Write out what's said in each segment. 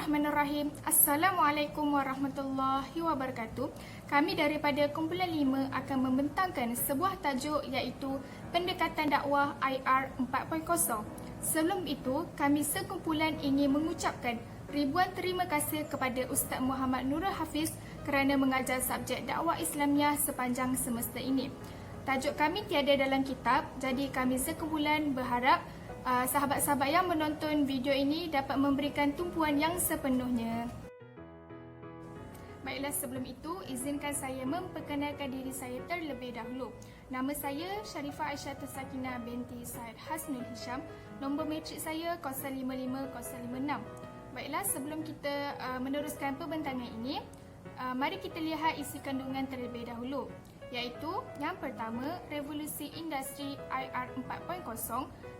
Bismillahirrahmanirrahim. Assalamualaikum warahmatullahi wabarakatuh. Kami daripada kumpulan 5 akan membentangkan sebuah tajuk iaitu Pendekatan Dakwah IR 4.0. Sebelum itu, kami sekumpulan ingin mengucapkan ribuan terima kasih kepada Ustaz Muhammad Nurul Hafiz kerana mengajar subjek dakwah Islamiah sepanjang semester ini. Tajuk kami tiada dalam kitab, jadi kami sekumpulan berharap sahabat-sahabat yang menonton video ini dapat memberikan tumpuan yang sepenuhnya. Baiklah, sebelum itu izinkan saya memperkenalkan diri saya terlebih dahulu. Nama saya Sharifah Aisyah Sakinah binti Said Hasnul Hisham. Nombor matrik saya 055056. Baiklah, sebelum kita meneruskan pembentangan ini, mari kita lihat isi kandungan terlebih dahulu. Iaitu yang pertama, revolusi industri IR 4.0.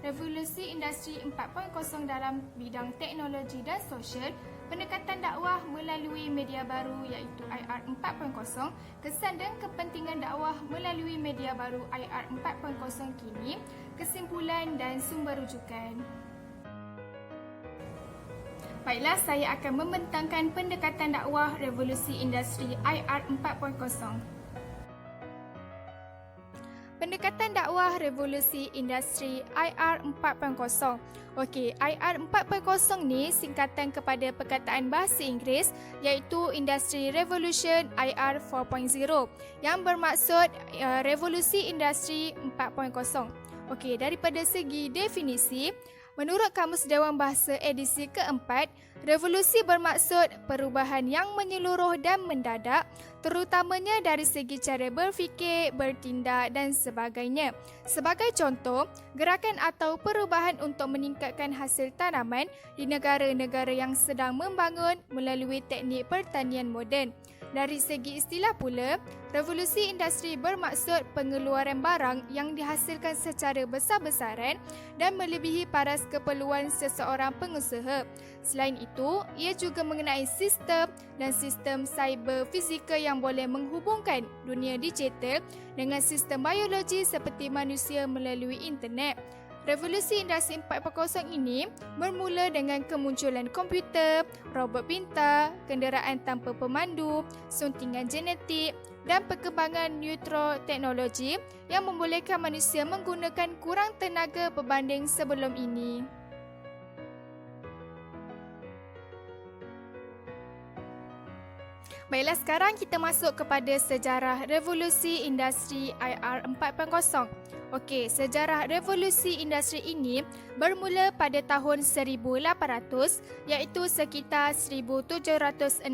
Revolusi industri 4.0 dalam bidang teknologi dan sosial, pendekatan dakwah melalui media baru iaitu IR 4.0, kesan dan kepentingan dakwah melalui media baru IR 4.0 kini, kesimpulan dan sumber rujukan. Baiklah, saya akan membentangkan pendekatan dakwah revolusi industri IR 4.0. Pendekatan dakwah revolusi industri IR 4.0. Okey, IR 4.0 ni singkatan kepada perkataan bahasa Inggeris iaitu Industry Revolution IR 4.0 yang bermaksud revolusi industri 4.0. Okey, daripada segi definisi, menurut Kamus Dewan Bahasa edisi keempat, revolusi bermaksud perubahan yang menyeluruh dan mendadak, terutamanya dari segi cara berfikir, bertindak dan sebagainya. Sebagai contoh, gerakan atau perubahan untuk meningkatkan hasil tanaman di negara-negara yang sedang membangun melalui teknik pertanian moden. Dari segi istilah pula, revolusi industri bermaksud pengeluaran barang yang dihasilkan secara besar-besaran dan melebihi paras keperluan seseorang pengusaha. Selain itu, ia juga mengenai sistem dan sistem cyber fizikal yang boleh menghubungkan dunia digital dengan sistem biologi seperti manusia melalui internet. Revolusi industri 4.0 ini bermula dengan kemunculan komputer, robot pintar, kenderaan tanpa pemandu, suntingan genetik dan perkembangan neuroteknologi yang membolehkan manusia menggunakan kurang tenaga berbanding sebelum ini. Baiklah, sekarang kita masuk kepada sejarah revolusi industri IR 4.0. Okey, sejarah revolusi industri ini bermula pada tahun 1800 iaitu sekitar 1760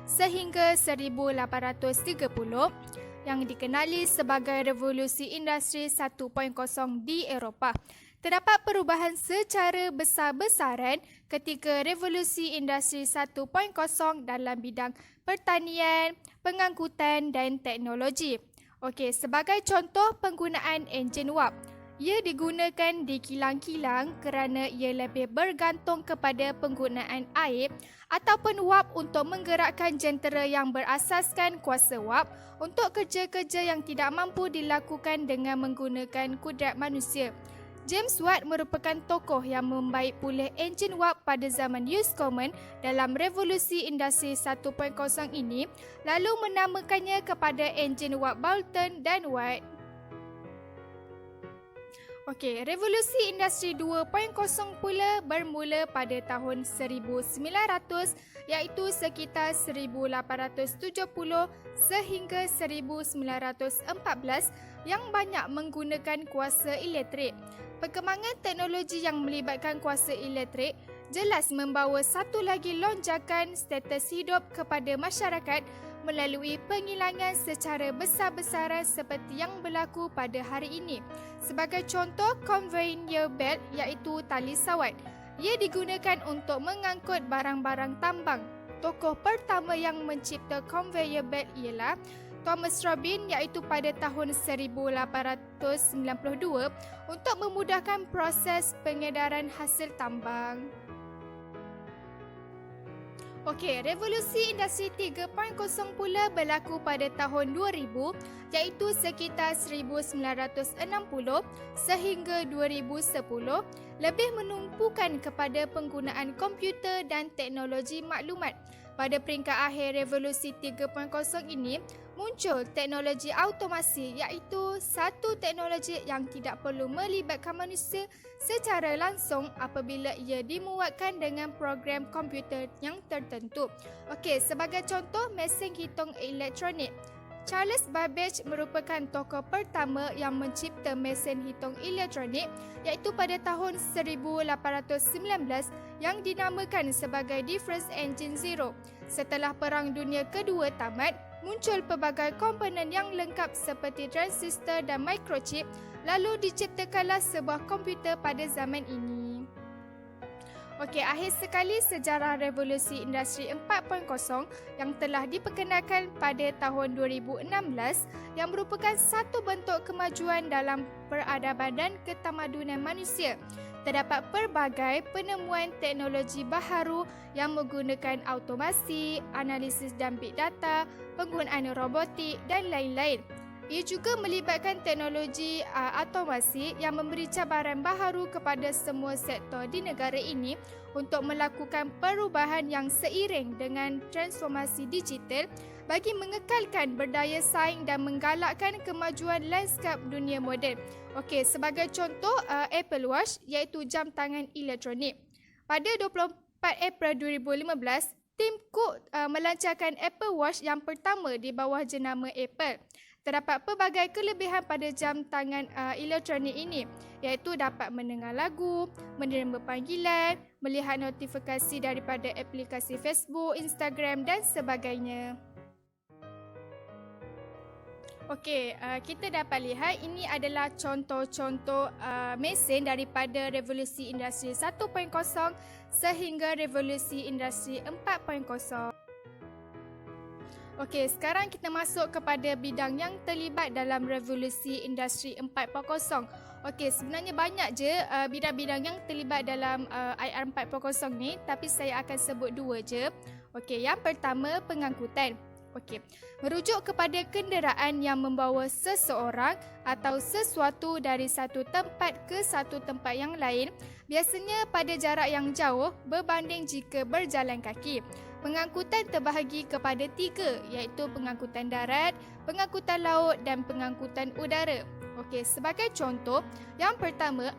sehingga 1830 yang dikenali sebagai revolusi industri 1.0 di Eropah. Terdapat perubahan secara besar-besaran ketika revolusi industri 1.0 dalam bidang pertanian, pengangkutan dan teknologi. Okey, sebagai contoh penggunaan enjin wap. Ia digunakan di kilang-kilang kerana ia lebih bergantung kepada penggunaan air ataupun wap untuk menggerakkan jentera yang berasaskan kuasa wap untuk kerja-kerja yang tidak mampu dilakukan dengan menggunakan kudrat manusia. James Watt merupakan tokoh yang membaik pulih enjin wap pada zaman Hughes Common dalam revolusi industri 1.0 ini, lalu menamakannya kepada enjin wap Boulton dan Watt. Okey, revolusi industri 2.0 pula bermula pada tahun 1900 iaitu sekitar 1870 sehingga 1914 yang banyak menggunakan kuasa elektrik. Perkembangan teknologi yang melibatkan kuasa elektrik jelas membawa satu lagi lonjakan status hidup kepada masyarakat melalui penghilangan secara besar-besaran seperti yang berlaku pada hari ini. Sebagai contoh, conveyor belt iaitu tali sawat. Ia digunakan untuk mengangkut barang-barang tambang. Tokoh pertama yang mencipta conveyor belt ialah Thomas Robin iaitu pada tahun 1892 untuk memudahkan proses pengedaran hasil tambang. Okey, revolusi industri 3.0 pula berlaku pada tahun 2000 iaitu sekitar 1960 sehingga 2010 lebih menumpukan kepada penggunaan komputer dan teknologi maklumat. Pada peringkat akhir revolusi 3.0 ini, muncul teknologi automasi iaitu satu teknologi yang tidak perlu melibatkan manusia secara langsung apabila ia dimuatkan dengan program komputer yang tertentu. Okey, sebagai contoh mesin hitung elektronik. Charles Babbage merupakan tokoh pertama yang mencipta mesin hitung elektronik iaitu pada tahun 1819 yang dinamakan sebagai Difference Engine Zero. Setelah Perang Dunia Kedua tamat, muncul pelbagai komponen yang lengkap seperti transistor dan microchip, lalu diciptakanlah sebuah komputer pada zaman ini. Okey, akhir sekali sejarah revolusi industri 4.0 yang telah diperkenalkan pada tahun 2016 yang merupakan satu bentuk kemajuan dalam peradaban dan ketamadunan manusia. Terdapat pelbagai penemuan teknologi baharu yang menggunakan automasi, analisis dan big data, penggunaan robotik dan lain-lain. Ia juga melibatkan teknologi automasi yang memberi cabaran baharu kepada semua sektor di negara ini untuk melakukan perubahan yang seiring dengan transformasi digital bagi mengekalkan berdaya saing dan menggalakkan kemajuan lanskap dunia moden. Okey, sebagai contoh Apple Watch iaitu jam tangan elektronik. Pada 24 April 2015, Tim Cook melancarkan Apple Watch yang pertama di bawah jenama Apple. Terdapat pelbagai kelebihan pada jam tangan elektronik ini iaitu dapat mendengar lagu, menerima panggilan, melihat notifikasi daripada aplikasi Facebook, Instagram dan sebagainya. Okey, kita dapat lihat ini adalah contoh-contoh mesin daripada revolusi industri 1.0 sehingga revolusi industri 4.0. Okey, sekarang kita masuk kepada bidang yang terlibat dalam revolusi industri 4.0. Okey, sebenarnya banyak je bidang-bidang yang terlibat dalam IR 4.0 ni, tapi saya akan sebut dua je. Okey, yang pertama pengangkutan. Okey, merujuk kepada kenderaan yang membawa seseorang atau sesuatu dari satu tempat ke satu tempat yang lain, biasanya pada jarak yang jauh berbanding jika berjalan kaki. Pengangkutan terbahagi kepada tiga iaitu pengangkutan darat, pengangkutan laut dan pengangkutan udara. Okey, sebagai contoh, yang pertama,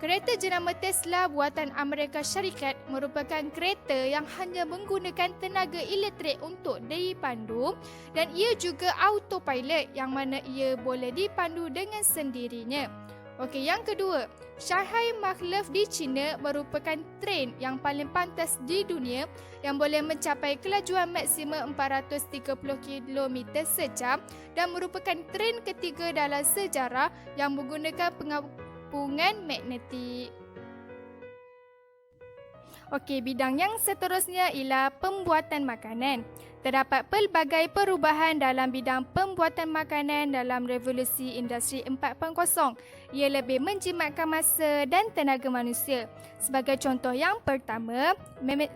kereta jenama Tesla buatan Amerika Syarikat merupakan kereta yang hanya menggunakan tenaga elektrik untuk dipandu dan ia juga autopilot yang mana ia boleh dipandu dengan sendirinya. Okey, yang kedua, Shanghai Maglev di China merupakan tren yang paling pantas di dunia yang boleh mencapai kelajuan maksimum 430 km sejam dan merupakan tren ketiga dalam sejarah yang menggunakan pengapungan magnetik. Okey, bidang yang seterusnya ialah pembuatan makanan. Terdapat pelbagai perubahan dalam bidang pembuatan makanan dalam revolusi industri 4.0. Ia lebih menjimatkan masa dan tenaga manusia. Sebagai contoh yang pertama,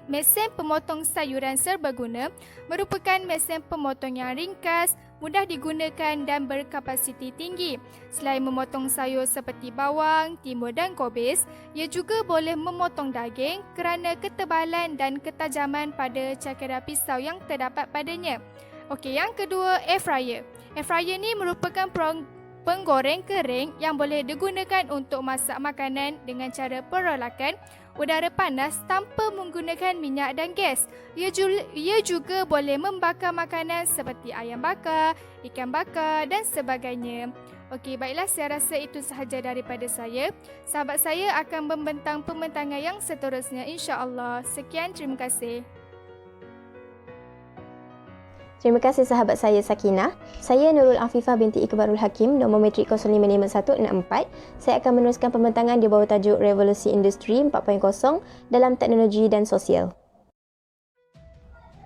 mesin pemotong sayuran serbaguna merupakan mesin pemotong yang ringkas, mudah digunakan dan berkapasiti tinggi. Selain memotong sayur seperti bawang, timun dan kobis, ia juga boleh memotong daging kerana ketebalan dan ketajaman pada cakera pisau yang terdapat padanya. Okey, yang kedua, air fryer. Air fryer ni merupakan penggoreng kering yang boleh digunakan untuk masak makanan dengan cara perolakan udara panas tanpa menggunakan minyak dan gas. Ia juga boleh membakar makanan seperti ayam bakar, ikan bakar dan sebagainya. Okey, baiklah, saya rasa itu sahaja daripada saya. Sahabat saya akan membentang pembentangan yang seterusnya insya-Allah. Sekian, terima kasih. Terima kasih sahabat saya Sakinah. Saya Nurul Afifah binti Iqbalul Hakim, nombor metrik 055164. Saya akan meneruskan pembentangan di bawah tajuk Revolusi Industri 4.0 dalam Teknologi dan Sosial.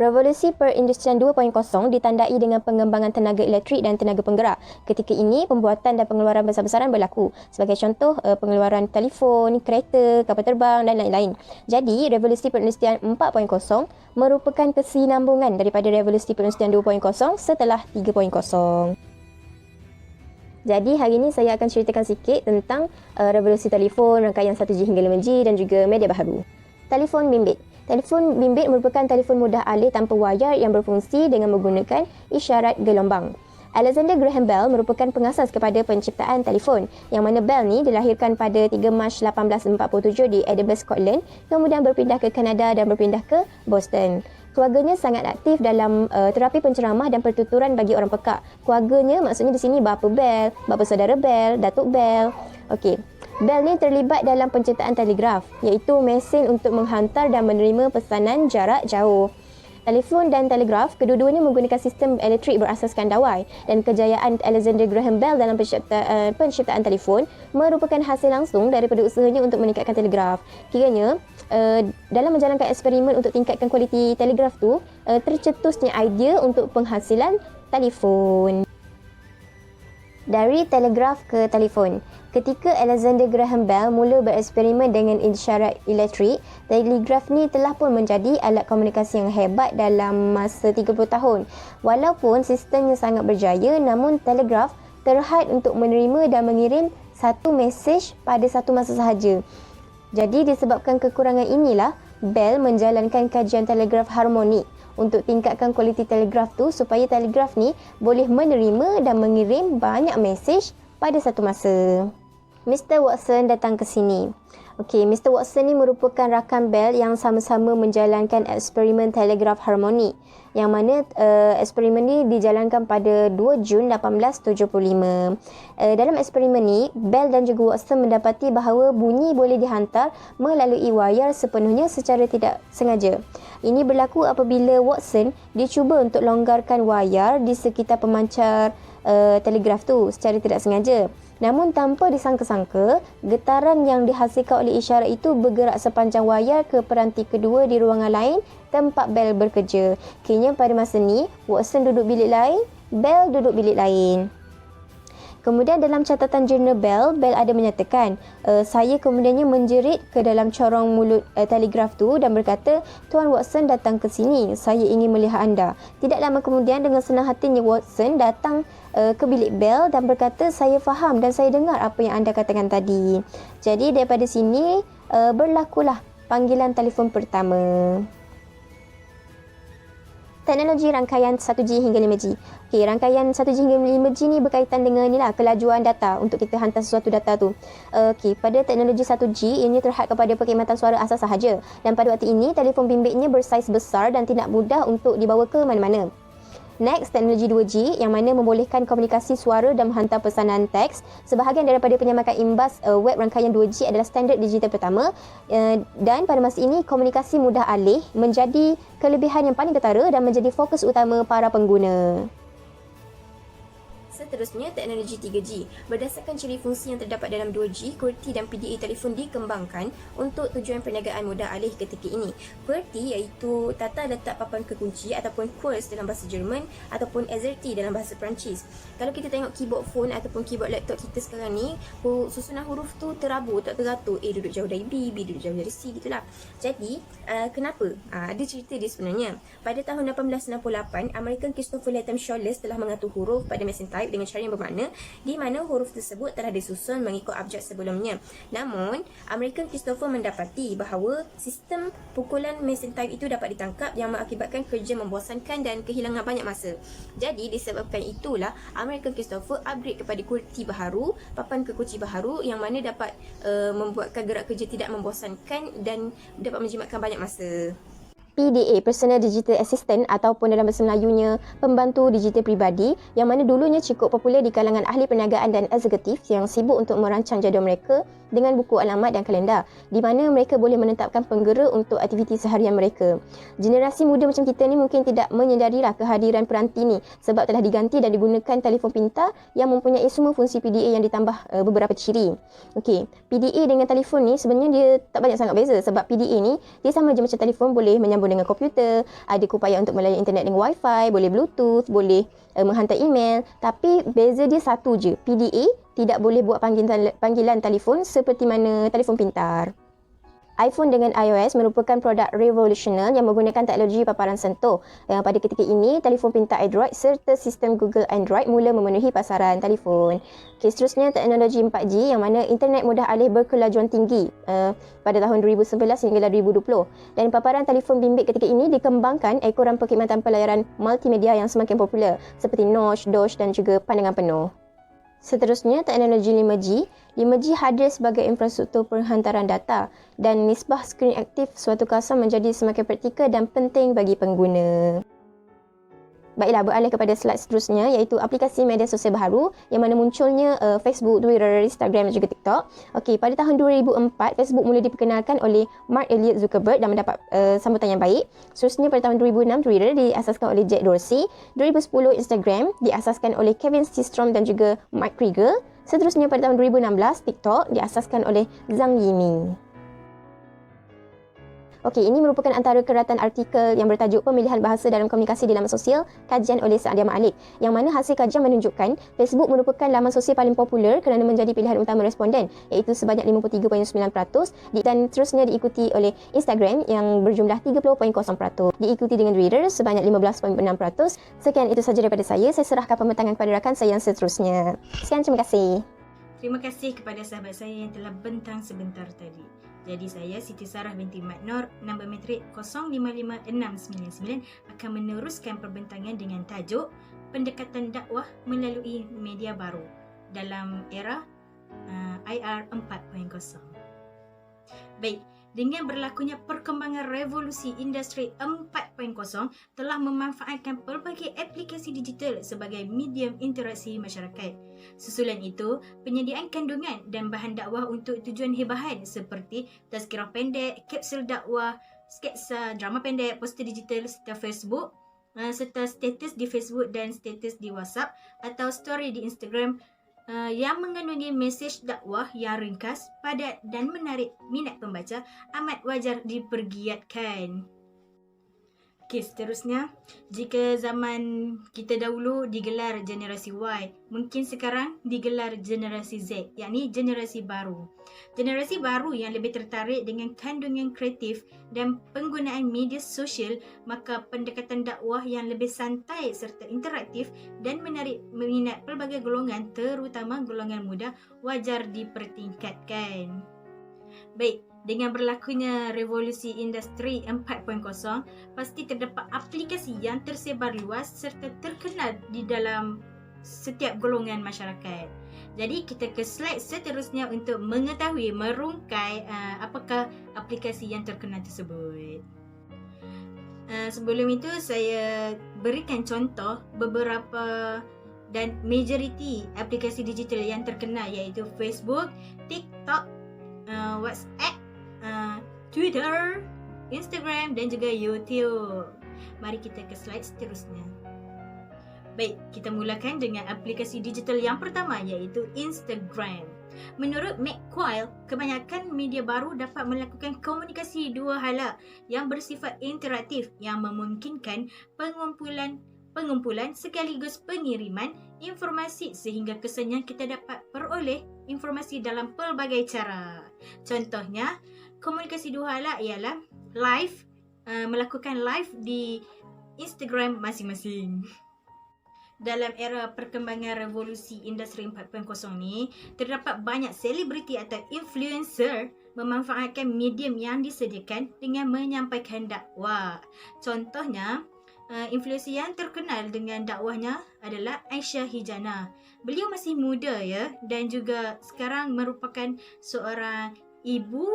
Revolusi Perindustrian 2.0 ditandai dengan pengembangan tenaga elektrik dan tenaga penggerak. Ketika ini, pembuatan dan pengeluaran besar-besaran berlaku. Sebagai contoh, pengeluaran telefon, kereta, kapal terbang dan lain-lain. Jadi, revolusi perindustrian 4.0 merupakan kesinambungan daripada revolusi perindustrian 2.0 setelah 3.0. Jadi, hari ini saya akan ceritakan sikit tentang revolusi telefon, rangkaian 1G hingga 5G dan juga media baharu. Telefon bimbit. Telefon bimbit merupakan telefon mudah alih tanpa wayar yang berfungsi dengan menggunakan isyarat gelombang. Alexander Graham Bell merupakan pengasas kepada penciptaan telefon, yang mana Bell ni dilahirkan pada 3 Mac 1847 di Edinburgh, Scotland, kemudian berpindah ke Kanada dan berpindah ke Boston. Keluarganya sangat aktif dalam terapi penceramah dan pertuturan bagi orang pekak. Keluarganya maksudnya di sini bapa Bell, bapa saudara Bell, datuk Bell. Okey. Bell ni terlibat dalam penciptaan telegraf, iaitu mesin untuk menghantar dan menerima pesanan jarak jauh. Telefon dan telegraf, kedua-duanya menggunakan sistem elektrik berasaskan dawai, dan kejayaan Alexander Graham Bell dalam penciptaan telefon merupakan hasil langsung daripada usahanya untuk meningkatkan telegraf. Kiranya, dalam menjalankan eksperimen untuk tingkatkan kualiti telegraf tu, tercetusnya idea untuk penghasilan telefon. Dari telegraf ke telefon. Ketika Alexander Graham Bell mula bereksperimen dengan isyarat elektrik, telegraf ni telah pun menjadi alat komunikasi yang hebat dalam masa 30 tahun. Walaupun sistemnya sangat berjaya, namun telegraf terhad untuk menerima dan mengirim satu mesej pada satu masa sahaja. Jadi disebabkan kekurangan inilah, Bell menjalankan kajian telegraf harmonik untuk tingkatkan kualiti telegraf tu supaya telegraf ni boleh menerima dan mengirim banyak mesej pada satu masa. Mr. Watson datang ke sini. Okey, Mr. Watson ni merupakan rakan Bell yang sama-sama menjalankan eksperimen telegraf harmonik, yang mana eksperimen ni dijalankan pada 2 Jun 1875. Dalam eksperimen ni, Bell dan juga Watson mendapati bahawa bunyi boleh dihantar melalui wayar sepenuhnya secara tidak sengaja. Ini berlaku apabila Watson dicuba untuk longgarkan wayar di sekitar pemancar telegraf tu secara tidak sengaja. Namun tanpa disangka-sangka, getaran yang dihasilkan oleh isyarat itu bergerak sepanjang wayar ke peranti kedua di ruangan lain tempat Bell bekerja. Kiranya pada masa ni, Watson duduk bilik lain, Bell duduk bilik lain. Kemudian dalam catatan jurnal Bell ada menyatakan, saya kemudiannya menjerit ke dalam corong mulut telegraf tu dan berkata, "Tuan Watson datang ke sini, saya ingin melihat anda." Tidak lama kemudian dengan senang hatinya Watson datang ke bilik Bell dan berkata, "Saya faham dan saya dengar apa yang anda katakan tadi." Jadi daripada sini berlakulah panggilan telefon pertama. Teknologi rangkaian 1G hingga 5G. Okey, rangkaian 1G hingga 5G ni berkaitan dengan inilah kelajuan data untuk kita hantar sesuatu data tu. Okey, pada teknologi 1G ini terhad kepada perkhidmatan suara asas sahaja, dan pada waktu ini telefon bimbitnya bersaiz besar dan tidak mudah untuk dibawa ke mana-mana. Next, teknologi 2G yang mana membolehkan komunikasi suara dan menghantar pesanan teks. Sebahagian daripada penyamakan imbas web rangkaian 2G adalah standard digital pertama, dan pada masa ini komunikasi mudah alih menjadi kelebihan yang paling ketara dan menjadi fokus utama para pengguna. Seterusnya, teknologi 3G. Berdasarkan ciri fungsi yang terdapat dalam 2G, QWERTY dan PDA telefon dikembangkan untuk tujuan perniagaan mudah alih ketika ini. QWERTY iaitu tata letak papan kekunci ataupun Kurz dalam bahasa Jerman ataupun AZERTY dalam bahasa Perancis. Kalau kita tengok keyboard phone ataupun keyboard laptop kita sekarang ni, susunan huruf tu terabur, tak teratur. A duduk jauh dari B, B duduk jauh dari C gitulah. Jadi, kenapa? Ada cerita dia sebenarnya. Pada tahun 1868, American Christopher Latham Shawless telah mengatur huruf pada mesin type dengan cara yang bermakna di mana huruf tersebut telah disusun mengikut abjad sebelumnya. Namun, American Christopher mendapati bahawa sistem pukulan mesin type itu dapat ditangkap yang mengakibatkan kerja membosankan dan kehilangan banyak masa. Jadi, disebabkan itulah American Christopher upgrade kepada QWERTY baharu, papan kekunci baharu yang mana dapat membuatkan gerak kerja tidak membosankan dan dapat menjimatkan banyak masa. PDA, Personal Digital Assistant, ataupun dalam bahasa Melayunya pembantu digital peribadi, yang mana dulunya cukup popular di kalangan ahli perniagaan dan eksekutif yang sibuk untuk merancang jadual mereka dengan buku alamat dan kalendar, di mana mereka boleh menetapkan penggera untuk aktiviti seharian mereka. Generasi muda macam kita ni mungkin tidak menyedarilah kehadiran peranti ni sebab telah diganti dan digunakan telefon pintar yang mempunyai semua fungsi PDA yang ditambah beberapa ciri. Okey, PDA dengan telefon ni sebenarnya dia tak banyak sangat beza sebab PDA ni dia sama je macam telefon, boleh menyambung menyambung dengan komputer, ada keupayaan untuk melayani internet dengan wifi, boleh bluetooth, boleh menghantar email. Tapi beza dia satu je, PDA tidak boleh buat panggilan telefon seperti mana telefon pintar. iPhone dengan iOS merupakan produk revolusional yang menggunakan teknologi paparan sentuh. Pada ketika ini, telefon pintar Android serta sistem Google Android mula memenuhi pasaran telefon. Seterusnya, teknologi 4G yang mana internet mudah alih berkelajuan tinggi pada tahun 2011 hingga 2020. Dan paparan telefon bimbit ketika ini dikembangkan ekoran perkhidmatan pelayaran multimedia yang semakin popular seperti Notch, Dosh dan juga pandangan penuh. Seterusnya, teknologi 5G. 5G hadir sebagai infrastruktur penghantaran data dan nisbah skrin aktif suatu kawasan menjadi semakin praktikal dan penting bagi pengguna. Baiklah, beralih kepada slide seterusnya iaitu aplikasi media sosial baru yang mana munculnya Facebook, Twitter, Instagram dan juga TikTok. Okey, pada tahun 2004, Facebook mula diperkenalkan oleh Mark Elliott Zuckerberg dan mendapat sambutan yang baik. Seterusnya pada tahun 2006, Twitter diasaskan oleh Jack Dorsey. 2010, Instagram diasaskan oleh Kevin Systrom dan juga Mike Krieger. Seterusnya pada tahun 2016, TikTok diasaskan oleh Zhang Yiming. Okey, ini merupakan antara keratan artikel yang bertajuk Pemilihan Bahasa dalam Komunikasi di Laman Sosial, kajian oleh Saadia Malik, yang mana hasil kajian menunjukkan Facebook merupakan laman sosial paling popular kerana menjadi pilihan utama responden, iaitu sebanyak 53.9% dan terusnya diikuti oleh Instagram yang berjumlah 30.0%, diikuti dengan Twitter sebanyak 15.6%. Sekian itu sahaja daripada saya serahkan pembentangan kepada rakan saya yang seterusnya. Sekian, terima kasih. Terima kasih kepada sahabat saya yang telah bentang sebentar tadi. Jadi saya Siti Sarah binti Mat Nur, nombor matrik 055699 akan meneruskan perbentangan dengan tajuk Pendekatan Dakwah Melalui Media Baru dalam era IR 4.0. Baik, dengan berlakunya perkembangan revolusi industri 4.0 telah memanfaatkan pelbagai aplikasi digital sebagai medium interaksi masyarakat. Susulan itu, penyediaan kandungan dan bahan dakwah untuk tujuan hibahan seperti tazkirah pendek, kapsul dakwah, sketsa, drama pendek, poster digital serta Facebook, serta status di Facebook dan status di WhatsApp atau story di Instagram yang mengandungi mesej dakwah yang ringkas, padat dan menarik minat pembaca amat wajar dipergiatkan. Okey, seterusnya, jika zaman kita dahulu digelar generasi Y, mungkin sekarang digelar generasi Z, yakni generasi baru. Generasi baru yang lebih tertarik dengan kandungan kreatif dan penggunaan media sosial, maka pendekatan dakwah yang lebih santai serta interaktif dan menarik minat pelbagai golongan, terutama golongan muda, wajar dipertingkatkan. Baik, dengan berlakunya revolusi industri 4.0, pasti terdapat aplikasi yang tersebar luas serta terkenal di dalam setiap golongan masyarakat. Jadi kita ke slide seterusnya untuk mengetahui merungkai apakah aplikasi yang terkenal tersebut. Sebelum itu saya berikan contoh beberapa dan majoriti aplikasi digital yang terkenal iaitu Facebook, TikTok, WhatsApp, Twitter, Instagram dan juga YouTube. Mari kita ke slide seterusnya. Baik, kita mulakan dengan aplikasi digital yang pertama iaitu Instagram. Menurut McQuail, kebanyakan media baru dapat melakukan komunikasi dua hala yang bersifat interaktif yang memungkinkan pengumpulan sekaligus pengiriman informasi sehingga kesannya kita dapat peroleh informasi dalam pelbagai cara. Contohnya, komunikasi dua hala ialah live, melakukan live di Instagram masing-masing. Dalam era perkembangan revolusi industri 4.0 ni, terdapat banyak selebriti atau influencer memanfaatkan medium yang disediakan dengan menyampaikan dakwah. Contohnya, influencer yang terkenal dengan dakwahnya adalah Aisyah Hijana. Beliau masih muda ya dan juga sekarang merupakan seorang ibu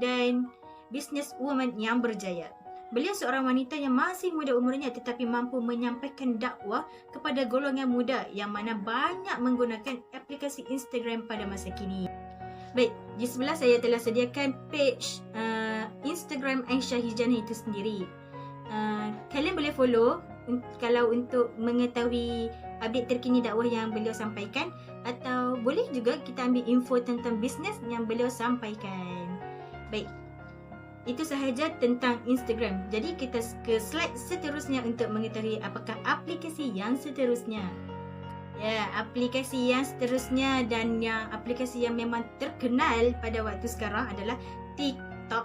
dan business woman yang berjaya. Beliau seorang wanita yang masih muda umurnya tetapi mampu menyampaikan dakwah kepada golongan muda yang mana banyak menggunakan aplikasi Instagram pada masa kini. Baik, di sebelah saya telah sediakan page Instagram Aisyah Hijana itu sendiri. Kalian boleh follow kalau untuk mengetahui update terkini dakwah yang beliau sampaikan, atau boleh juga kita ambil info tentang bisnes yang beliau sampaikan. Baik, itu sahaja tentang Instagram. Jadi kita ke slide seterusnya untuk mengetahui apakah aplikasi yang seterusnya. Ya, aplikasi yang seterusnya dan yang aplikasi yang memang terkenal pada waktu sekarang adalah TikTok.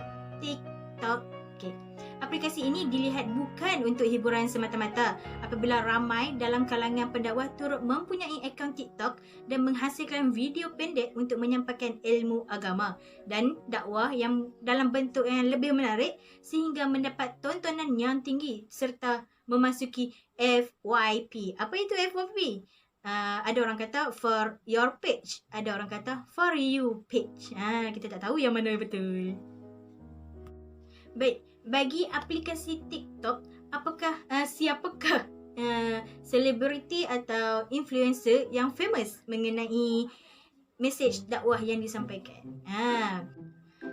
Okey. Aplikasi ini dilihat bukan untuk hiburan semata-mata apabila ramai dalam kalangan pendakwah turut mempunyai akaun TikTok dan menghasilkan video pendek untuk menyampaikan ilmu agama dan dakwah yang dalam bentuk yang lebih menarik sehingga mendapat tontonan yang tinggi serta memasuki FYP. Apa itu FYP? Ada orang kata for your page, ada orang kata for you page. Kita tak tahu yang mana betul. Baik, bagi aplikasi TikTok, siapakah selebriti atau influencer yang famous mengenai mesej dakwah yang disampaikan?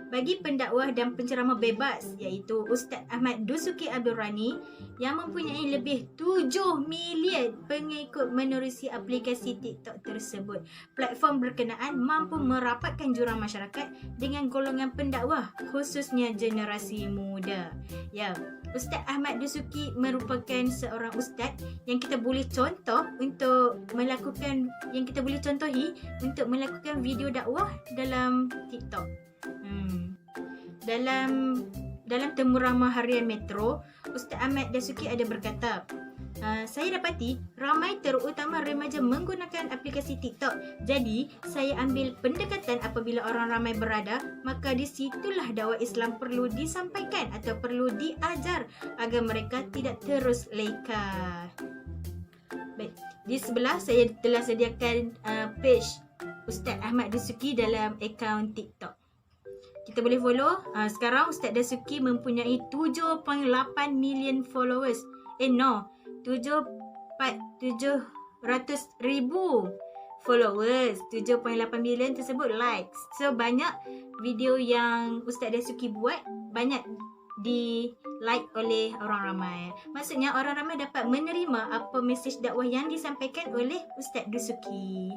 Bagi pendakwah dan penceramah bebas iaitu Ustaz Ahmad Dusuki Abdul Rani yang mempunyai lebih 7 million pengikut menerusi aplikasi TikTok tersebut. Platform berkenaan mampu merapatkan jurang masyarakat dengan golongan pendakwah khususnya generasi muda. Ya, Ustaz Ahmad Dusuki merupakan seorang ustaz yang kita boleh contohi untuk melakukan video dakwah dalam TikTok. Dalam temu ramah harian Metro, Ustaz Ahmad Dusuki ada berkata, saya dapati ramai terutama remaja menggunakan aplikasi TikTok. Jadi, saya ambil pendekatan apabila orang ramai berada, maka di situlah dakwah Islam perlu disampaikan atau perlu diajar agar mereka tidak terus leka. Baik, di sebelah saya telah sediakan page Ustaz Ahmad Dusuki dalam akaun TikTok. Kita boleh follow. Sekarang Ustaz Dusuki mempunyai 7.8 million followers. 700,000 followers. 7.8 million tersebut likes. So banyak video yang Ustaz Dusuki buat banyak di like oleh orang ramai. Maksudnya orang ramai dapat menerima apa mesej dakwah yang disampaikan oleh Ustaz Dusuki.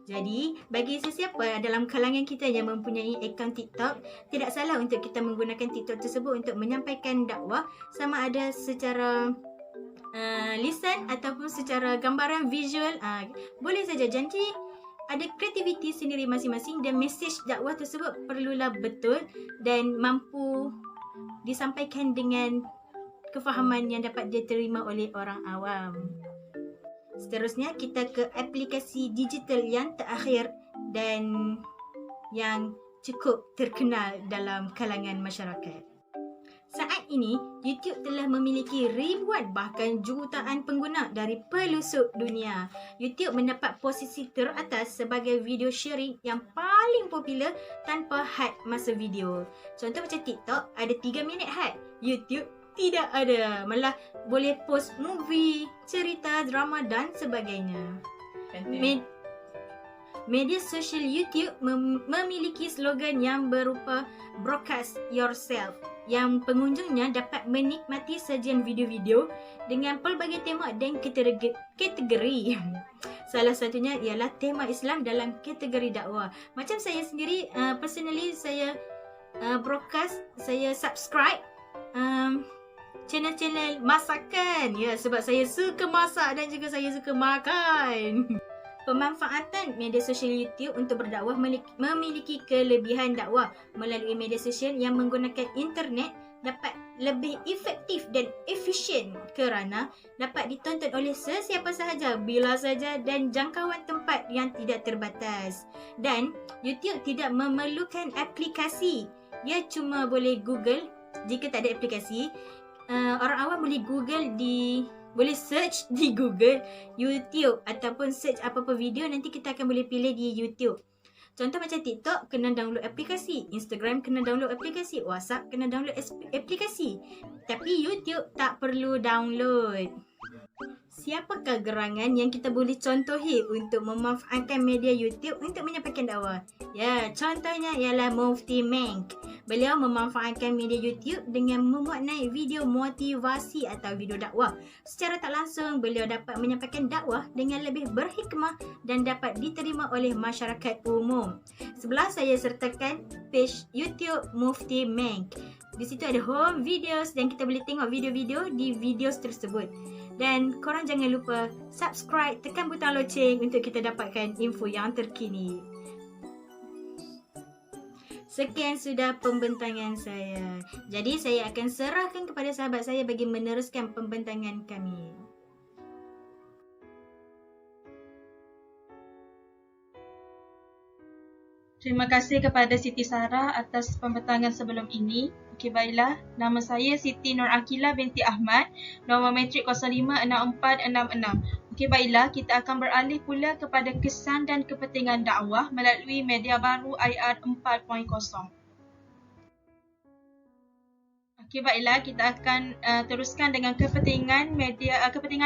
Jadi, bagi sesiapa dalam kalangan kita yang mempunyai akaun TikTok, tidak salah untuk kita menggunakan TikTok tersebut untuk menyampaikan dakwah sama ada secara lisan ataupun secara gambaran visual. Boleh saja, janji ada kreativiti sendiri masing-masing dan mesej dakwah tersebut perlulah betul dan mampu disampaikan dengan kefahaman yang dapat diterima oleh orang awam. Seterusnya kita ke aplikasi digital yang terakhir dan yang cukup terkenal dalam kalangan masyarakat. Saat ini, YouTube telah memiliki ribuan bahkan jutaan pengguna dari pelosok dunia. YouTube mendapat posisi teratas sebagai video sharing yang paling popular tanpa had masa video. Contoh macam TikTok ada 3 minit had. YouTube tidak ada, malah boleh post movie, cerita, drama dan sebagainya. Media sosial YouTube memiliki slogan yang berupa broadcast yourself, yang pengunjungnya dapat menikmati sajian video-video dengan pelbagai tema dan kategori. Salah satunya ialah tema Islam dalam kategori dakwah. Macam saya sendiri, personally saya broadcast, saya subscribe channel-channel masakan, ya, sebab saya suka masak dan juga saya suka makan. Pemanfaatan media sosial YouTube untuk berdakwah memiliki kelebihan dakwah melalui media sosial yang menggunakan internet dapat lebih efektif dan efisien kerana dapat ditonton oleh sesiapa sahaja, bila sahaja dan jangkauan tempat yang tidak terbatas. Dan YouTube tidak memerlukan aplikasi. Dia cuma boleh Google. Jika tak ada aplikasi, orang awam boleh search di Google YouTube ataupun search apa-apa video, nanti kita akan boleh pilih di YouTube. Contoh macam TikTok kena download aplikasi, Instagram kena download aplikasi, WhatsApp kena download aplikasi. Tapi YouTube tak perlu download. Siapakah gerangan yang kita boleh contohi untuk memanfaatkan media YouTube untuk menyampaikan dakwah? Ya, contohnya ialah Mufti Menk. Beliau memanfaatkan media YouTube dengan memuat naik video motivasi atau video dakwah. Secara tak langsung, beliau dapat menyampaikan dakwah dengan lebih berhikmah dan dapat diterima oleh masyarakat umum. Sebelah saya sertakan page YouTube Mufti Menk. Di situ ada home videos dan kita boleh tengok video-video di videos tersebut. Dan korang jangan lupa subscribe, tekan butang loceng untuk kita dapatkan info yang terkini. Sekian sudah pembentangan saya. Jadi saya akan serahkan kepada sahabat saya bagi meneruskan pembentangan kami. Terima kasih kepada Siti Sarah atas pembentangan sebelum ini. Okey, baiklah. Nama saya Siti Nur Akilah binti Ahmad. Nombor matrik 056466. Okey, baiklah. Kita akan beralih pula kepada kesan dan kepentingan dakwah melalui media baru IR 4.0. Okey, baiklah, kita akan teruskan dengan kepentingan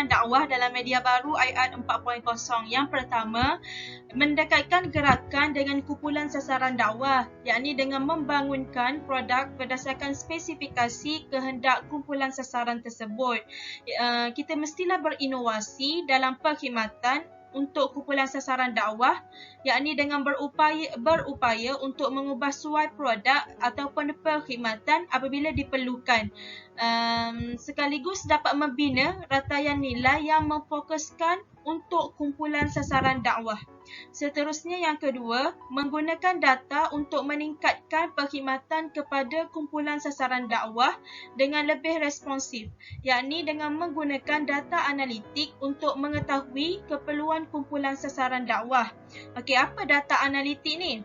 dakwah dalam media baru IR 4.0. Yang pertama, mendekatkan gerakan dengan kumpulan sasaran dakwah, yakni dengan membangunkan produk berdasarkan spesifikasi kehendak kumpulan sasaran tersebut. Kita mestilah berinovasi dalam perkhidmatan untuk kumpulan sasaran dakwah, yakni dengan berupaya untuk mengubah suai produk ataupun perkhidmatan apabila diperlukan, sekaligus dapat membina rataian nilai yang memfokuskan untuk kumpulan sasaran dakwah. Seterusnya, yang kedua, menggunakan data untuk meningkatkan perkhidmatan kepada kumpulan sasaran dakwah dengan lebih responsif, yakni dengan menggunakan data analitik untuk mengetahui keperluan kumpulan sasaran dakwah. Okey, apa data analitik ni?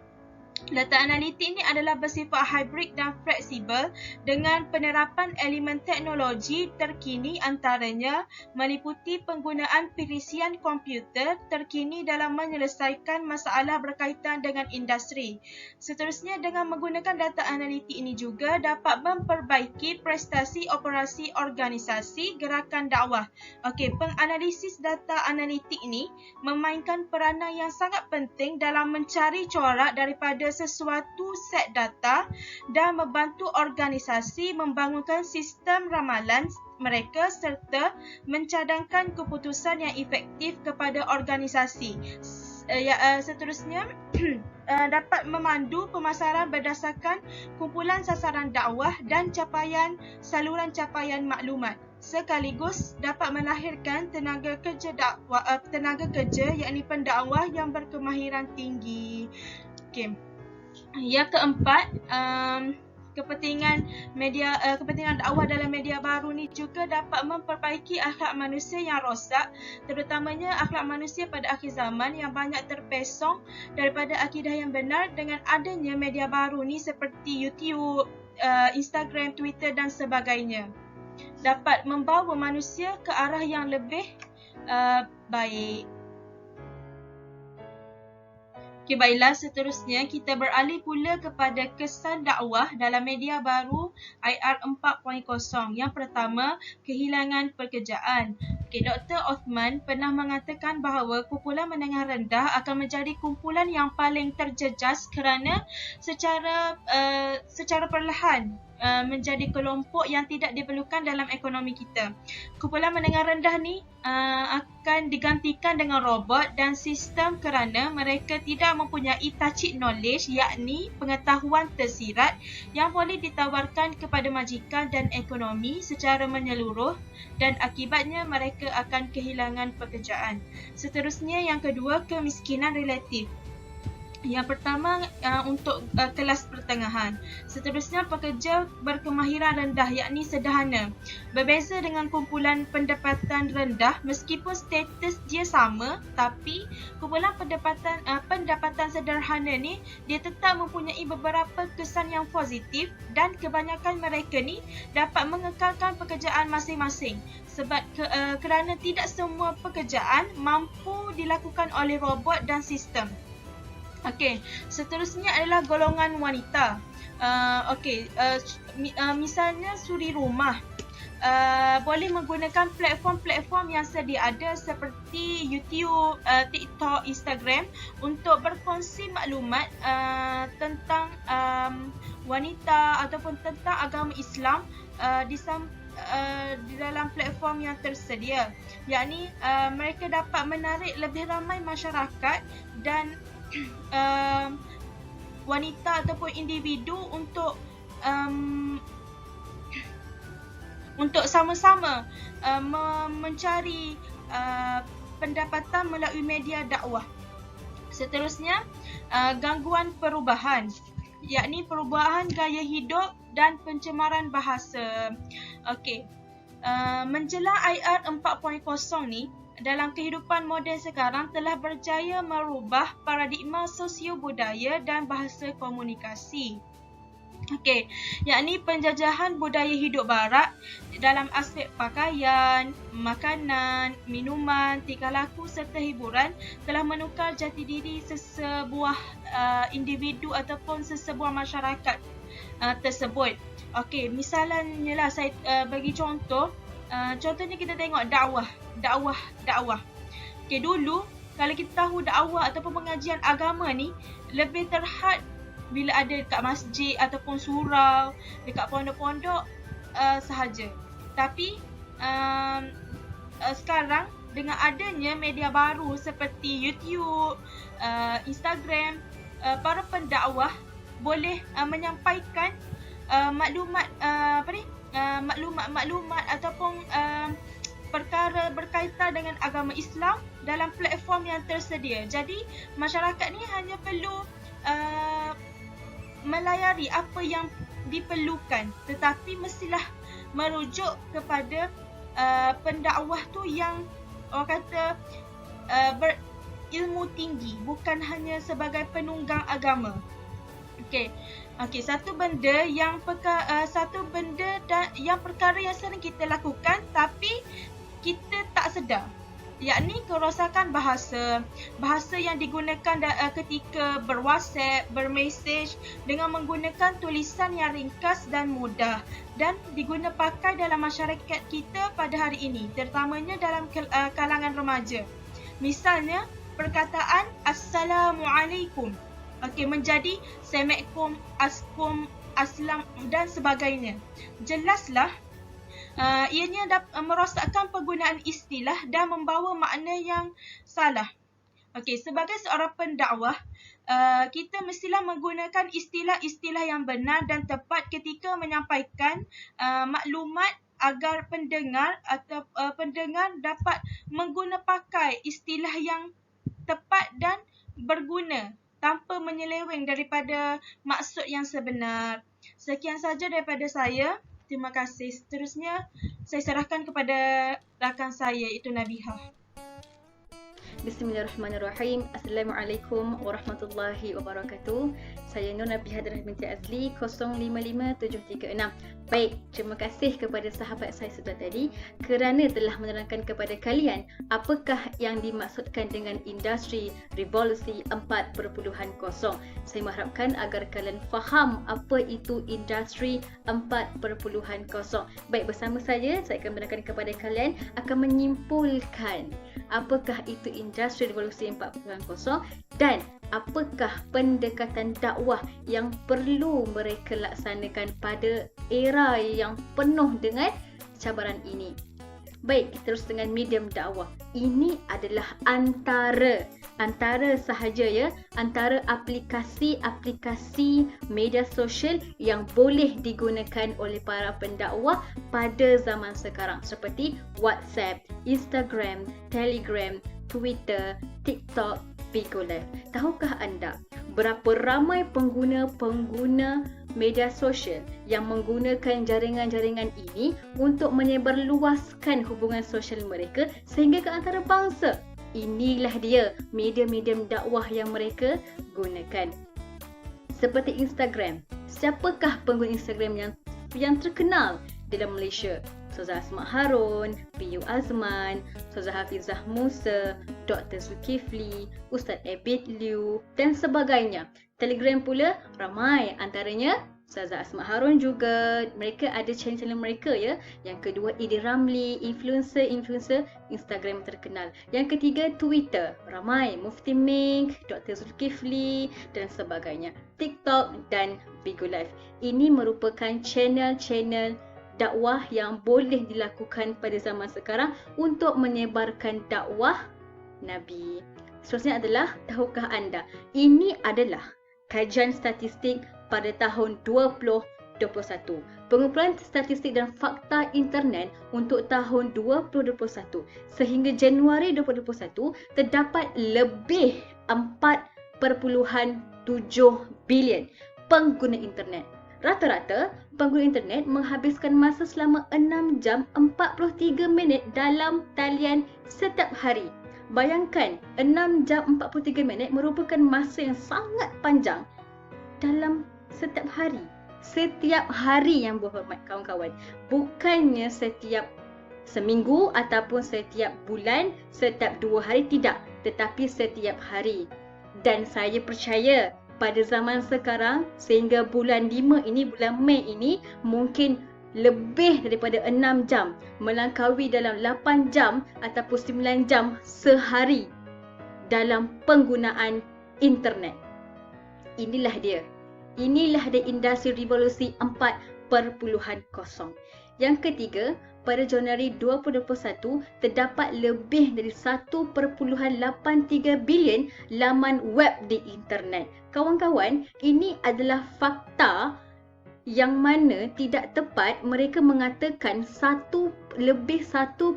Data analitik ini adalah bersifat hybrid dan fleksibel dengan penerapan elemen teknologi terkini, antaranya meliputi penggunaan perisian komputer terkini dalam menyelesaikan masalah berkaitan dengan industri. Seterusnya, dengan menggunakan data analitik ini juga dapat memperbaiki prestasi operasi organisasi gerakan dakwah. Okey, penganalisis data analitik ini memainkan peranan yang sangat penting dalam mencari corak daripada sesuatu set data dan membantu organisasi membangunkan sistem ramalan mereka serta mencadangkan keputusan yang efektif kepada organisasi. Seterusnya, dapat memandu pemasaran berdasarkan kumpulan sasaran dakwah dan saluran capaian maklumat, sekaligus dapat melahirkan tenaga kerja yakni pendakwah yang berkemahiran tinggi. Okey. Yang keempat, kepentingan dakwah dalam media baru ni juga dapat memperbaiki akhlak manusia yang rosak, terutamanya akhlak manusia pada akhir zaman yang banyak terpesong daripada akidah yang benar dengan adanya media baru ni seperti YouTube, Instagram, Twitter dan sebagainya. Dapat membawa manusia ke arah yang lebih baik. Okey, baiklah, seterusnya kita beralih pula kepada kesan dakwah dalam media baru IR 4.0. Yang pertama, kehilangan pekerjaan. Okey, Dr. Othman pernah mengatakan bahawa kumpulan menengah rendah akan menjadi kumpulan yang paling terjejas kerana secara perlahan menjadi kelompok yang tidak diperlukan dalam ekonomi kita. Kumpulan menengah rendah ni akan digantikan dengan robot dan sistem kerana mereka tidak mempunyai tacit knowledge, yakni pengetahuan tersirat yang boleh ditawarkan kepada majikan dan ekonomi secara menyeluruh, dan akibatnya mereka akan kehilangan pekerjaan. Seterusnya, yang kedua, kemiskinan relatif. Yang pertama untuk kelas pertengahan. Seterusnya, pekerja berkemahiran rendah, yakni sederhana. Berbeza dengan kumpulan pendapatan rendah, meskipun status dia sama, tapi kumpulan pendapatan sederhana ni dia tetap mempunyai beberapa kesan yang positif dan kebanyakan mereka ni dapat mengekalkan pekerjaan masing-masing sebab kerana tidak semua pekerjaan mampu dilakukan oleh robot dan sistem. Okey, seterusnya adalah golongan wanita. Misalnya suri rumah. boleh menggunakan platform-platform yang sedia ada seperti YouTube, TikTok, Instagram untuk berkongsi maklumat tentang wanita ataupun tentang agama Islam di dalam platform yang tersedia. Yakni mereka dapat menarik lebih ramai masyarakat dan wanita ataupun individu untuk sama-sama mencari pendapatan melalui media dakwah. Seterusnya, gangguan perubahan, yakni perubahan gaya hidup dan pencemaran bahasa. Okey. Menjelang IR 4.0 ni, dalam kehidupan moden sekarang telah berjaya merubah paradigma sosio-budaya dan bahasa komunikasi. Okey, yakni penjajahan budaya hidup barat dalam aspek pakaian, makanan, minuman, tingkah laku serta hiburan telah menukar jati diri sesebuah individu ataupun sesebuah masyarakat tersebut. Okey, misalnya lah saya bagi contoh. Contohnya kita tengok dakwah. Okey, dulu kalau kita tahu dakwah ataupun pengajian agama ni lebih terhad bila ada dekat masjid ataupun surau, dekat pondok-pondok sahaja. Tapi sekarang dengan adanya media baru seperti YouTube, Instagram, para pendakwah boleh menyampaikan maklumat ataupun perkara berkaitan dengan agama Islam dalam platform yang tersedia. Jadi masyarakat ni hanya perlu melayari apa yang diperlukan, tetapi mestilah merujuk kepada pendakwah tu yang orang kata berilmu tinggi, bukan hanya sebagai penunggang agama. Okey, satu benda yang perkara yang sering kita lakukan tapi kita tak sedar, yakni kerosakan bahasa yang digunakan ketika berWhatsApp, bermesej dengan menggunakan tulisan yang ringkas dan mudah dan diguna pakai dalam masyarakat kita pada hari ini, terutamanya dalam kalangan remaja. Misalnya perkataan Assalamualaikum menjadi Assalamualaikum, Askum, Aslam dan sebagainya. Jelaslah ianya merosakkan penggunaan istilah dan membawa makna yang salah. Sebagai seorang pendakwah, kita mestilah menggunakan istilah-istilah yang benar dan tepat ketika menyampaikan maklumat agar pendengar atau pendengar dapat menggunakan istilah yang tepat dan berguna tanpa menyeleweng daripada maksud yang sebenar. Sekian saja daripada saya. Terima kasih. Seterusnya, saya serahkan kepada rakan saya, iaitu Nabihah. Bismillahirrahmanirrahim. Assalamualaikum warahmatullahi wabarakatuh. Saya Nur Nabihah Darah binti Azli, 055736. Baik, terima kasih kepada sahabat saya sebelah tadi kerana telah menerangkan kepada kalian apakah yang dimaksudkan dengan industri revolusi 4.0. Saya mengharapkan agar kalian faham apa itu industri 4.0. Baik, bersama saya akan menerangkan kepada kalian akan menyimpulkan apakah itu industri revolusi 4.0 dan apakah pendekatan dakwah yang perlu mereka laksanakan pada era yang penuh dengan cabaran ini. Baik, terus dengan medium dakwah. Ini adalah antara sahaja ya, antara aplikasi media sosial yang boleh digunakan oleh para pendakwah pada zaman sekarang seperti WhatsApp, Instagram, Telegram, Twitter, TikTok, Bigo Live. Tahukah anda berapa ramai pengguna media sosial yang menggunakan jaringan-jaringan ini untuk menyebarluaskan hubungan sosial mereka sehingga ke antara bangsa? Inilah dia media-media dakwah yang mereka gunakan. Seperti Instagram. Siapakah pengguna Instagram yang terkenal dalam Malaysia? Ustazah Asma Harun, PU Azman, Ustazah Hafizah Musa, Dr. Zulkifli, Ustaz Abid Liu dan sebagainya. Telegram pula ramai, antaranya Ustazah Asma Harun juga, mereka ada channel-channel mereka ya. Yang kedua Edi Ramli, influencer Instagram terkenal. Yang ketiga Twitter, ramai Mufti Mink, Dr. Zulkifli dan sebagainya. TikTok dan Bigo Live. Ini merupakan channel-channel dakwah yang boleh dilakukan pada zaman sekarang untuk menyebarkan dakwah Nabi. Seterusnya adalah, tahukah anda, ini adalah kajian statistik pada tahun 2021. Pengumpulan statistik dan fakta internet untuk tahun 2021 sehingga Januari 2021 terdapat lebih 4.7 bilion pengguna internet. Rata-rata pengguna internet menghabiskan masa selama 6 jam 43 minit dalam talian setiap hari. Bayangkan 6 jam 43 minit merupakan masa yang sangat panjang dalam setiap hari. Setiap hari yang berhormat kawan-kawan. Bukannya setiap seminggu ataupun setiap bulan, setiap 2 hari, tidak. Tetapi setiap hari. Dan saya percaya pada zaman sekarang sehingga bulan 5 ini, bulan Mei ini, mungkin lebih daripada 6 jam. Melangkaui dalam 8 jam ataupun 9 jam sehari dalam penggunaan internet. Inilah dia. Inilah dia industri revolusi 4.0. Yang ketiga, pada Januari 2021 terdapat lebih dari 1.83 bilion laman web di internet. Kawan-kawan, ini adalah fakta yang mana tidak tepat mereka mengatakan lebih 1.83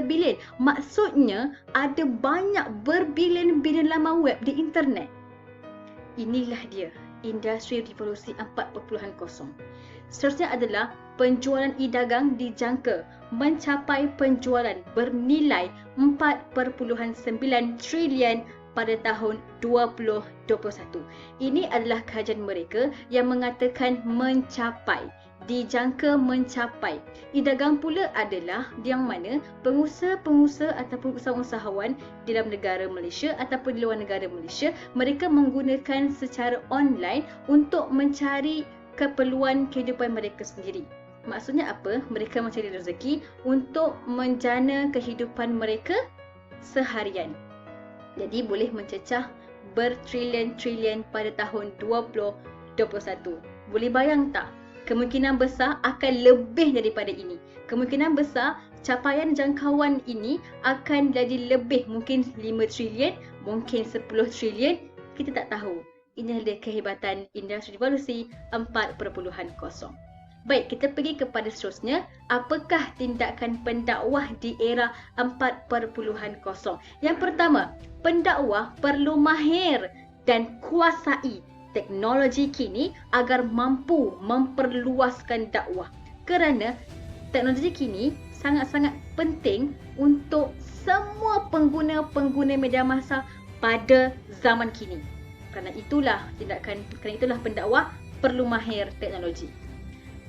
bilion. Maksudnya ada banyak berbilion-bilion laman web di internet. Inilah dia industri revolusi 4.0. Seterusnya adalah penjualan e-dagang dijangka mencapai penjualan bernilai 4.9 trilion pada tahun 2021. Ini adalah kajian mereka yang mengatakan mencapai, dijangka mencapai. E-dagang pula adalah yang mana pengusaha-pengusaha ataupun usahawan di dalam negara Malaysia ataupun di luar negara Malaysia, mereka menggunakan secara online untuk mencari keperluan kehidupan mereka sendiri. Maksudnya apa? Mereka mencari rezeki untuk menjana kehidupan mereka seharian. Jadi boleh mencecah bertrilion-trilion pada tahun 2021. Boleh bayang tak? Kemungkinan besar akan lebih daripada ini. Kemungkinan besar capaian jangkauan ini akan jadi lebih, mungkin 5 trilion, mungkin 10 trilion, kita tak tahu. Ini adalah kehebatan industri revolusi 4.0. Baik, kita pergi kepada seterusnya. Apakah tindakan pendakwah di era 4.0? Yang pertama, pendakwah perlu mahir dan kuasai teknologi kini agar mampu memperluaskan dakwah. Kerana teknologi kini sangat-sangat penting untuk semua pengguna-pengguna media massa pada zaman kini. Kerana itulah pendakwah perlu mahir teknologi.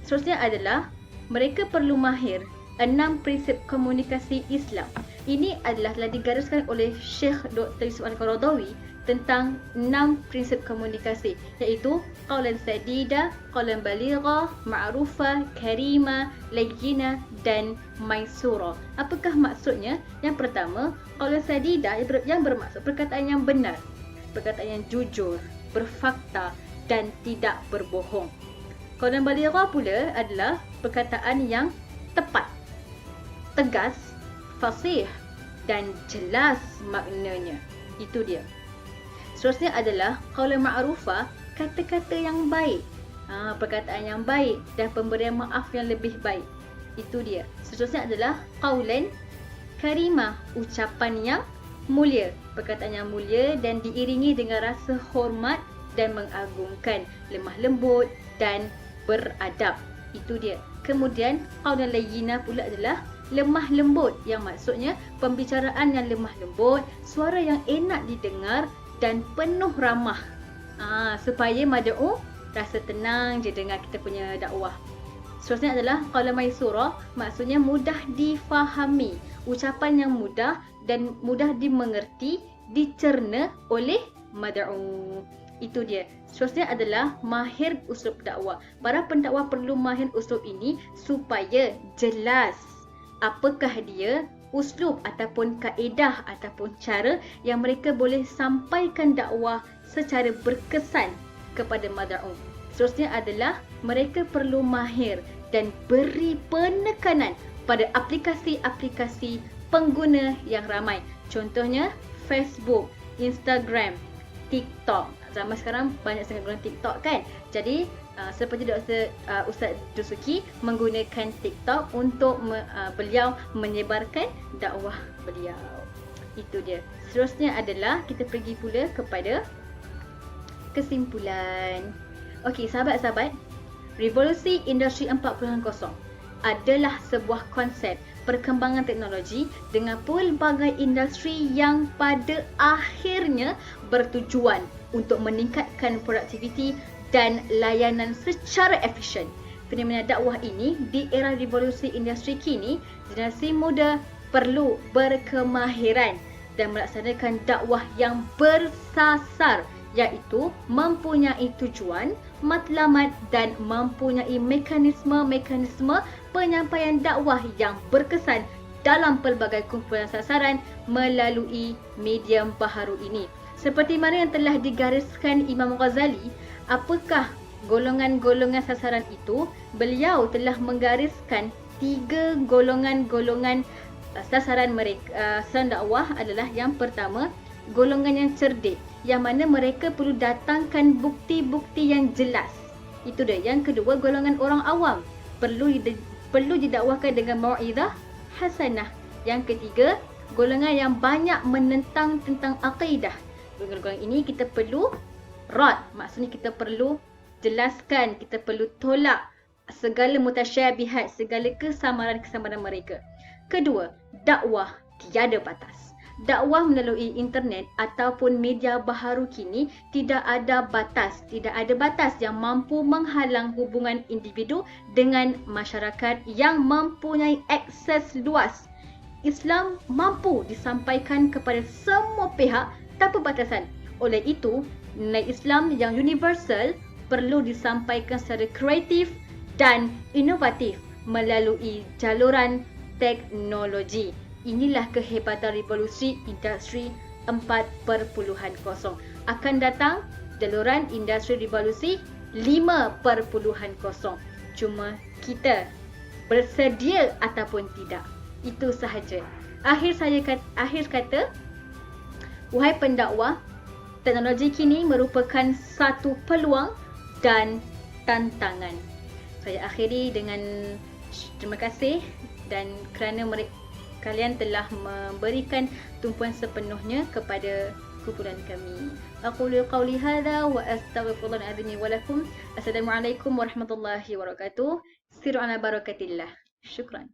Seterusnya adalah mereka perlu mahir 6 prinsip komunikasi Islam. Ini adalah telah digariskan oleh Syekh Dr. Yusuf Al-Qaradawi tentang 6 prinsip komunikasi, iaitu qaulan sadida, qaulan balighah, ma'rufah, karimah, layyinah dan maisura. Apakah maksudnya? Yang pertama, qaulan sadida yang bermaksud perkataan yang benar, perkataan yang jujur, berfakta dan tidak berbohong. Qaulan balighah pula adalah perkataan yang tepat, tegas, fasih dan jelas maknanya. Itu dia. Seterusnya adalah qaulan ma'rufah, kata-kata yang baik, perkataan yang baik dan pemberian maaf yang lebih baik. Itu dia. Seterusnya adalah qaulan karimah, ucapan yang mulia, perkataan yang mulia dan diiringi dengan rasa hormat dan mengagungkan, lemah lembut dan beradab. Itu dia. Kemudian qaulan layyinah pula adalah lemah lembut, yang maksudnya pembicaraan yang lemah lembut, suara yang enak didengar dan penuh ramah, supaya mad'u rasa tenang je dengar kita punya dakwah. Seterusnya adalah qaulan maisura, maksudnya mudah difahami, ucapan yang mudah dan mudah dimengerti, dicerna oleh mad'u. Itu dia. Seterusnya adalah mahir uslub dakwah. Para pendakwah perlu mahir uslub ini supaya jelas apakah dia uslub ataupun kaedah ataupun cara yang mereka boleh sampaikan dakwah secara berkesan kepada mad'u. Seterusnya adalah mereka perlu mahir dan beri penekanan pada aplikasi-aplikasi pengguna yang ramai. Contohnya Facebook, Instagram, TikTok. Zaman sekarang banyak sangat guna TikTok kan. Jadi seperti Ustaz Dusuki menggunakan TikTok untuk beliau menyebarkan dakwah beliau. Itu dia. Seterusnya adalah kita pergi pula kepada kesimpulan. Okey, sahabat-sahabat, Revolusi Industri 4.0 adalah sebuah konsep perkembangan teknologi dengan pelbagai industri yang pada akhirnya bertujuan untuk meningkatkan produktiviti dan layanan secara efisien. Fenomena dakwah ini di era revolusi industri kini, generasi muda perlu berkemahiran dan melaksanakan dakwah yang bersasar, iaitu mempunyai tujuan, matlamat dan mempunyai mekanisme-mekanisme penyampaian dakwah yang berkesan dalam pelbagai kumpulan sasaran melalui medium baharu ini. Seperti mana yang telah digariskan Imam Ghazali, apakah golongan-golongan sasaran itu? Beliau telah menggariskan 3 golongan-golongan sasaran mereka. Sasaran dakwah adalah yang pertama, golongan yang cerdik, yang mana mereka perlu datangkan bukti-bukti yang jelas. Itu dia. Yang kedua, golongan orang awam, perlu didakwahkan dengan mau'izah hasanah. Yang ketiga, golongan yang banyak menentang tentang akidah. Golongan ini kita perlu rad, maksudnya kita perlu jelaskan, kita perlu tolak segala mutasyabihat, segala kesamaran-kesamaran mereka. Kedua, dakwah tiada batas. Dakwah melalui internet ataupun media baharu kini tidak ada batas. Tidak ada batas yang mampu menghalang hubungan individu dengan masyarakat yang mempunyai akses luas. Islam mampu disampaikan kepada semua pihak tanpa batasan. Oleh itu, nilai Islam yang universal perlu disampaikan secara kreatif dan inovatif melalui jaluran teknologi. Inilah kehebatan revolusi industri 4.0. Akan datang jaluran industri revolusi 5.0. Cuma kita bersedia ataupun tidak. Itu sahaja. Akhir kata, wahai pendakwah, teknologi kini merupakan satu peluang dan tantangan. Saya akhiri dengan terima kasih dan kerana kalian telah memberikan tumpuan sepenuhnya kepada kumpulan kami. Aqulu qawli hadha wa astaghfirullah al-azim wa lakum. Assalamualaikum warahmatullahi wabarakatuh. Siru ala barakatillah. Syukran.